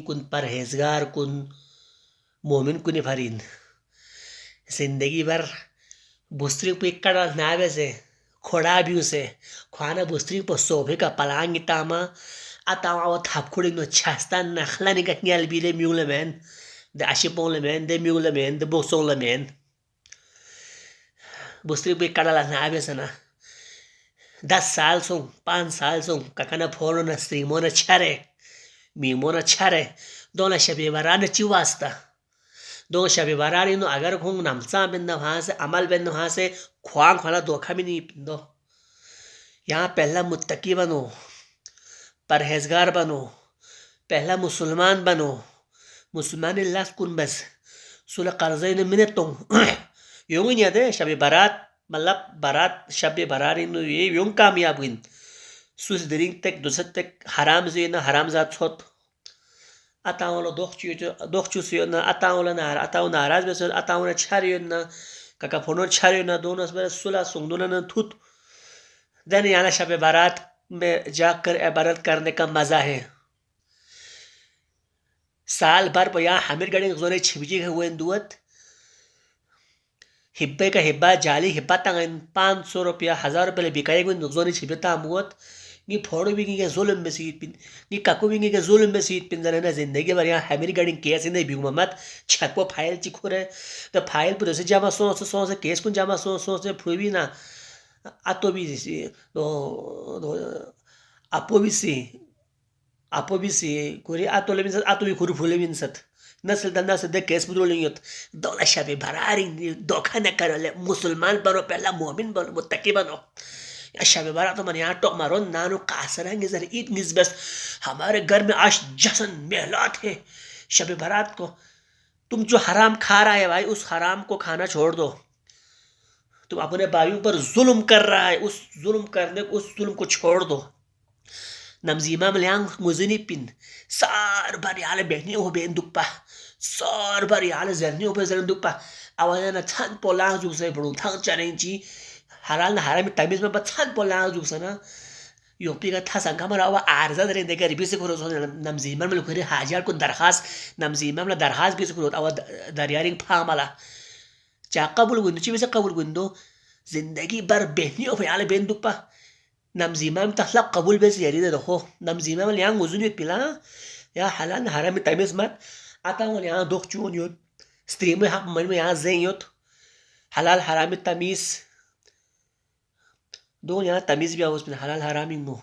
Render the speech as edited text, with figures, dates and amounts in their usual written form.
कुन परहेजगार कुन मोमिन कुन फरीन जिंदगी भर बुस्त्री पे कड़ा नावे से खोड़ा भी उसे खाना बुस्त्री पर सोफे का पलांग तामा atawa wa thapkuling no chastan na khlani ka nyal bi de miule men de ashipon le men de miule men de bosong le men bustri be kadala na abe sana 10 साल सो 5 साल सो kakana phoro na streamo na chare mi mona chare dona shabe barana chiwasta दो Shabe Barari no अगर खोंग नमसा बिंदा वहां से अमल बिंदा वहां से ख्वांग वाला धोखा भी नहीं पिंदो यहाँ पहला मुत्तकी बनो परहेजगार बनो पहला मुसलमान बनो मुसलमान लास कुन बस सुला कर्जे ने मिने तो योंग नहीं आते शबे बारात मतलब बारात शबे बरारी नो ये योंग कामयाब हुई सुस दरिंग तक दुसत तक हराम से ना हराम जात छोट ataolo dokhchu na ataو नाराज बस ataو ना छारियो ना काका फोनो छारियो ना दोनों बस सुला सुंगदुना ना थुत देन याना शबे बारात में जाकर इबादत करने का मजा है साल भर पर यहाँ हमीर गड़ी जोने छिबजी हुए दुवत हिब्बे का हिब्बा जाली हिब्बा तंग 500 रुपया 1000 रुपये बिकाए गुन जोने छिबता मुवत नी फोड़ो भी के जुल्म में सीट पिन नी काको भी के जुल्म में सीट पिन जने ना जिंदगी भर यहाँ हमीर गड़ी केस ने भी मत छको फाइल चिखोरे तो फाइल पर से जमा सो से केस कुन जमा सो से फुबी ना आतो भी तो आपो भी सी कोरी आतो ले बिन आतो भी खुर फुले बिन सत नस्ल दंदा से दे केस बुरो लियत दौला शबे भरारी धोखा न करले मुसलमान बनो पहला मोमिन बनो मुत्तकी बनो शब बारात तो मन यहाँ टोक मारो नानो कासरेंगे जर ईद निस्बत हमारे घर में आज जश्न मेहलात है शब बारात को तुम जो हराम खा रहा है भाई उस हराम को खाना छोड़ दो तुम अपने भाइयों पर जुल्म कर रहा है उस जुल्म को छोड़ दो नमजीमा मलयांग मुजनी पिन सार बार याले बहनी हो बेन दुप्पा सार बार याले जरनी हो जरन दुप्पा आवाज़ ना छान पोला जो से बड़ू थांग चरेंची हराल ना हरामी तमीज में बच्चान पोला जुसना योपी का था संगा मरा हुआ आर्जा दरे देकर रिबी से करो नमजीमा में लुकरे हाजिर को दरखास्त नमजीमा में दरखास्त भी से करो आवा दरियारिंग फामला चा कबूल गुंदो ची से कबूल गुंदो जिंदगी भर बेहनी हो याले बेन दुप्पा नमजीमा में तहला कबूल बेस यारी दे रखो नमजीमा में यहाँ मुजुनी पिला या हलाल हरामी तमीज मत आता वो यहाँ दुख चून योत स्त्रीम में हम मन में यहाँ ज़ें योत हलाल हरामी तमीज दो यहाँ तमीज़ भी आओ उसमें हलाल हरामी मो